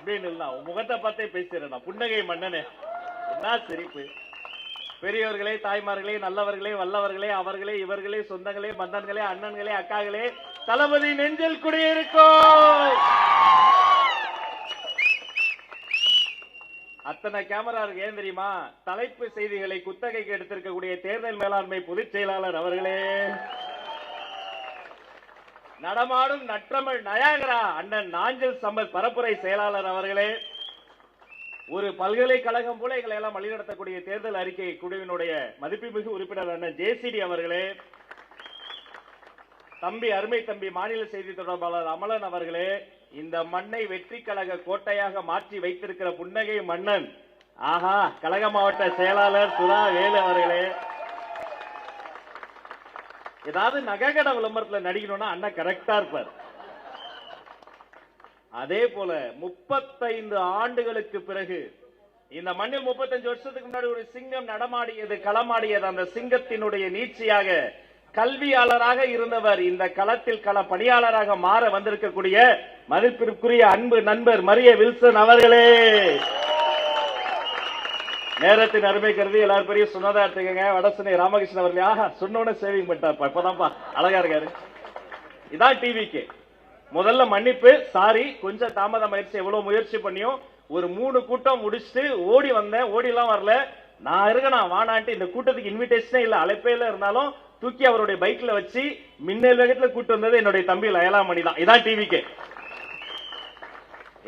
அப்படின்னு இல்ல, முகத்தை பார்த்தே பேசுறேன். புன்னகை மன்னனே, என்ன சிரிப்பு! பெரியவர்களே, தாய்மார்களே, நல்லவர்களே, வல்லவர்களே, அவர்களே, இவர்களே, சொந்தங்களே, பந்தன்களே, அண்ணன்களே, அக்காங்களே, தளபதி நெஞ்சில் குடியிருக்கும். அத்தனை கேமரா இருக்கு. ஏன் தெரியுமா? தலைப்பு செய்திகளை குத்தகைக்கு எடுத்திருக்கக்கூடிய தேர்தல் மேலாண்மை பொதுச் செயலாளர் அவர்களே, நடமாடும் நற்றமிழ் நயாகரா அண்ணன் நாஞ்சில் சம்பத் பரப்புரை செயலாளர் அவர்களே, ஒரு பல்கலைக்கழகம் போல எங்களை எல்லாம் வழிநடத்தக்கூடிய தேர்தல் அறிக்கை குழுவினுடைய மதிப்புமிகு உறுப்பினர் அண்ணன் ஜேசிடி அவர்களே, தம்பி அருமை தம்பி மாநில செய்தி தொடர்பாளர் அமலன் அவர்களே, இந்த மண்ணை வெற்றி கழக கோட்டையாக மாற்றி வைத்திருக்கிற புன்னகை மன்னன் ஆஹா கழக மாவட்ட செயலாளர் சுரா வேலு அவர்களே, ஏதாவது நகைக்கடை விளம்பரத்தில் நடிக்கணும்னா அண்ணா கரெக்டா இருப்பார். அதே போல 35 ஆண்டுகளுக்கு பிறகு இந்த மண்ணில் 35 வருஷத்துக்கு முன்னாடி ஒரு சிங்கம் நடமாடியது, களமாடியது. அந்த சிங்கத்தினுடைய நீட்சியாக கல்வியாளராக இருந்தவர் இந்த களத்தில் கள பணியாளராக மாற வந்திருக்கக்கூடிய மதிப்பிற்குரிய அன்பு நண்பர் மரிய வில்சன் அவர்களே, நேரத்தின் அருமை கருதி எல்லாரும் பெரிய சொன்னதா எடுத்துக்கங்க. வடசனை ராமகிருஷ்ணன் அவர்களே, ஆஹா சொன்னோட சேவிங் பண்ணிட்டார், இப்பதான்ப்பா அழகா இருக்காரு. இதான் டிவிக்கு முதல்ல மன்னிப்பு, சாரி, கொஞ்சம் தாமதம் ஆயிடுச்சு. எவ்வளவு முயற்சி பண்ணியும் ஒரு 3 கூட்டம் முடிச்சுட்டு ஓடி வந்தேன். ஓடிலாம் வரல, நான் இருக்கேன் வானான்ட்டு. இந்த கூட்டத்துக்கு இன்விடேஷனே இல்ல, அழைப்பே இல்ல. இருந்தாலும் தூக்கி அவருடைய பைக்ல வச்சு மின்னல் வேகத்துல கூட்டு வந்தது என்னுடைய தம்பி லயலாமணி தான். இதான் டிவிக்கு.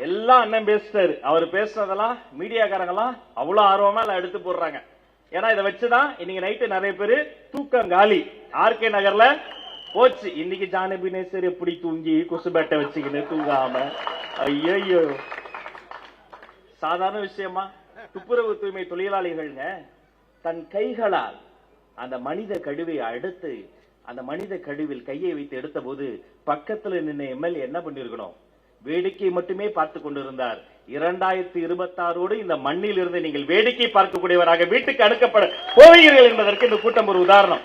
எல்லாம் அண்ணன் பேசிட்டாரு. அவர் பேசுனதெல்லாம் மீடியாக்காரங்க எல்லாம் அவ்வளவு ஆர்வமா எல்லாம் எடுத்து போடுறாங்க. ஏன்னா இதை வச்சுதான் இன்னைக்கு நைட்டு நிறைய பேரு தூக்கம் காலி. ஆர்கே நகர்ல போச்சு. இன்னைக்கு ஜானபி நேசர் எப்படி தூங்கி கொசுபேட்டை வச்சுக்கின்னு தூங்காம, ஐயோ சாதாரண விஷயமா? துப்புரவு தூய்மை தொழிலாளிகள்ங்க தன் கைகளால் அந்த மனித கழிவை அடுத்து அந்த மனித கழிவில் கையை வைத்து எடுத்த போது பக்கத்துல நின்று எம்எல்ஏ என்ன பண்ணிருக்கணும்? வேடிக்கை மட்டுமே பார்த்து கொண்டிருந்தார். 2026 இந்த மண்ணில் இருந்து நீங்கள் வேடிக்கை பார்க்கக்கூடியவராக வீட்டுக்கு அனுப்பப்பட போவீர்கள் என்பதற்கு இந்த கூட்டம் ஒரு உதாரணம்.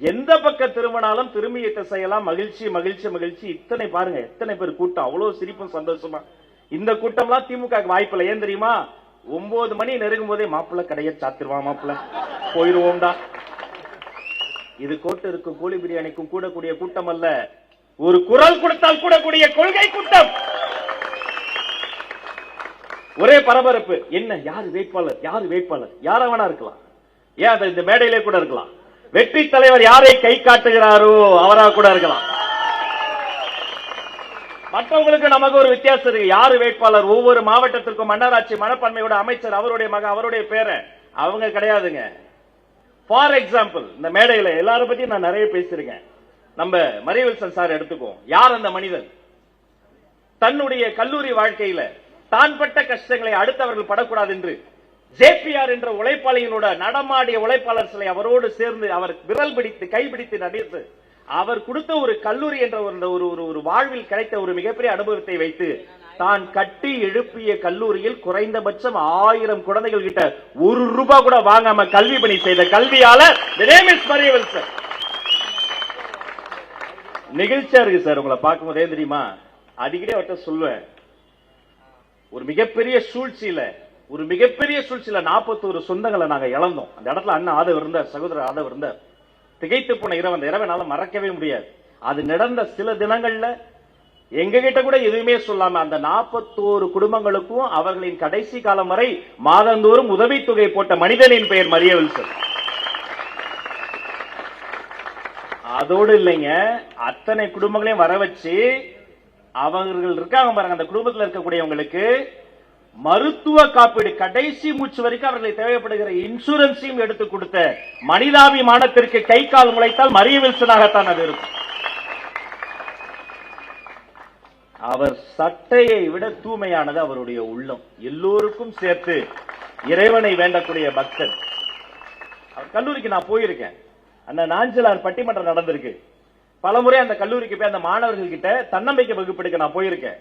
எந்த பக்கம் திரும்பினாலும் திரும்பிய திசையெல்லாம் மகிழ்ச்சி மகிழ்ச்சி மகிழ்ச்சி. இத்தனை பாருங்க, எத்தனை பேர் கூட்டம், அவ்வளவு சிரிப்பும் சந்தோஷமா. இந்த கூட்டம்லாம் திமுக வாய்ப்பில்லை. ஏன் தெரியுமா? 9 மணி நெருங்கும் போதே மாப்பிள்ள கடைய சாத்திருவான், மாப்பிள்ள போயிருவோம்டா. இது கோட்டு இருக்கும் கோழி பிரியாணிக்கும் கூடக்கூடிய கூட்டம் அல்ல, ஒரு குரல் கொடுத்தால் கூடக்கூடிய கொள்கை கூட்டம். ஒரே பரபரப்பு. என்ன யாரு வேட்பாளர், யாரு வேட்பாளர், யார வேணா இருக்கலாம். ஏன் இந்த மேடையிலே கூட இருக்கலாம். வெற்றி தலைவர் யாரை கை காட்டுகிறாரோ அவராக கூட இருக்கலாம். மற்றவங்களுக்கு நமக்கு ஒரு வித்தியாசம் இருக்கு. யாரு வேட்பாளர், ஒவ்வொரு மாவட்டத்திற்கும் மன்னராட்சி மனப்பான்மையோட அமைச்சர், அவருடைய மகன், அவருடைய பேரன், அவங்க கிடையாதுங்க. ஃபார் எக்ஸாம்பிள், இந்த மேடையில எல்லாரும் பத்தி நான் நிறைய பேசிருக்கேன். நம்ம மரியவில்சன் சார் எடுத்துக்கோம். யார் அந்த மனிதன்? தன்னுடைய கல்லூரி வாழ்க்கையில தான் பட்ட கஷ்டங்களை அடுத்தவர்கள் படக்கூடாது என்று ஜேபிஆர் என்ற உழைப்பாளிகளோட நடமாடிய உழைப்பாளர் சிலை அவரோடு சேர்ந்து அவர் விரல் பிடித்து கைபிடித்து நடித்து அவர் கொடுத்த ஒரு கல்லூரி என்ற ஒரு வாழ்வில் கிடைத்த ஒரு மிகப்பெரிய அனுபவத்தை வைத்து தான் கட்டி எழுப்பிய கல்லூரியில் குறைந்தபட்சம் 1000 குழந்தைகள் கிட்ட ₹1 கூட வாங்காம கல்வி பணி செய்த கல்வியாளர் மரியவில்சன். நிகழ்ச்சியா இருக்கு சார் உங்களை பார்க்கும்போதே தெரியுமா? அடிக்கடி அவர்கிட்ட சொல்லுவேன், ஒரு மிகப்பெரிய சூழ்ச்சியில 41 சொந்தங்களை நாங்க இழந்தோம். அந்த இடத்துல அண்ணன் ஆதவ் இருந்தார், சகோதரர் ஆதவ் இருந்தார். திகைத்து போன இரவு, அந்த இரவனால மறக்கவே முடியாது. அது நடந்த சில தினங்கள்ல எங்க கிட்ட கூட எதுவுமே சொல்லாம அந்த 41 குடும்பங்களுக்கும் அவர்களின் கடைசி காலம் வரை மாதந்தோறும் உதவித்தொகை போட்ட மனிதனின் பெயர் மரியவில்சன். அதோடு இல்லைங்க, அத்தனை குடும்பங்களையும் வர வச்சு அவர்கள் இருக்காங்க பாருங்க, அந்த குடும்பத்தில் இருக்கக்கூடியவங்களுக்கு மருத்துவ காப்பீடு கடைசி மூச்சு வரைக்கும் அவர்களுக்கு தேவைப்படுகிற இன்சூரன்ஸையும் எடுத்து கொடுத்த மனிதாபிமானத்திற்கு கை கால் முளைத்தால் மரியவில்சனாகத்தான் அது இருக்கும். அவர் சட்டையை விட தூய்மையானது அவருடைய உள்ளம். எல்லோருக்கும் சேர்த்து இறைவனை வேண்டக்கூடிய பக்தன். கல்லூரிக்கு நான் போயிருக்கேன். அந்த நாஞ்சிலார் பட்டிமன்றம் நடந்திருக்கு. பலமுறை அந்த கல்லூரிக்கு போய் அந்த மாணவர்கள் கிட்ட தன்னம்பிக்கை வகுப்பெடுக்க நான் போயிருக்கேன்.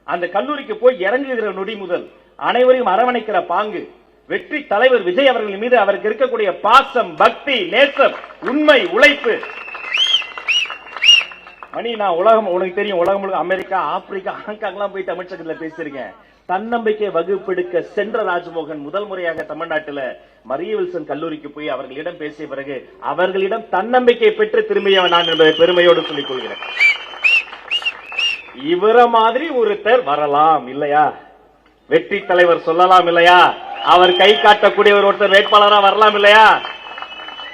அந்த கல்லூரிக்கு போய் இறங்குகிற நொடி முதல் அனைவரையும் அரவணைக்கிற பாங்கு, வெற்றி தலைவர் விஜய் அவர்கள் மீது அவருக்கு இருக்கக்கூடிய பாசம், பக்தி, நேசம், உண்மை, உழைப்பு, மணி, நான் உலகம் உனக்கு தெரியும், உலகம் முழுக்க அமெரிக்கா, ஆப்பிரிக்கா, ஹாங்காங்லாம் போய் தமிழ்ச்சங்கத்துல பேசியிருக்கேன். தன்னம்பிக்கை வகுப்பெடுக்க சென்ற ராஜ்மோகன் முதல் முறையாக தமிழ்நாட்டில் மரிய வில்சன் கல்லூரிக்கு போய் அவர்களிடம் பேசிய பிறகு அவர்களிடம் தன்னம்பிக்கை பெற்று திரும்பிய நான் என்பதை பெருமையோடு சொல்லிக் கொள்கிறேன். இவர மாதிரி ஒருத்தர் வரலாம் இல்லையா? வெற்றி தலைவர் சொல்லலாம் இல்லையா? அவர் கை காட்டக்கூடிய ஒருத்தர் வேட்பாளரா வரலாம் இல்லையா?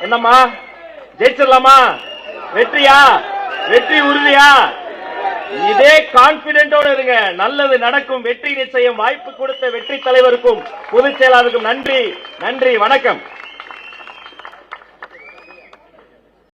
என்னம்மா, ஜெயிச்சிடலாமா? வெற்றியா? வெற்றி உறுதியா? இதே கான்பிடென்டோட இருங்க. நல்லது நடக்கும், வெற்றி நிச்சயம். வாய்ப்பு கொடுத்த வெற்றி தலைவருக்கும் பொதுச் செயலாளருக்கும் நன்றி, நன்றி, வணக்கம்.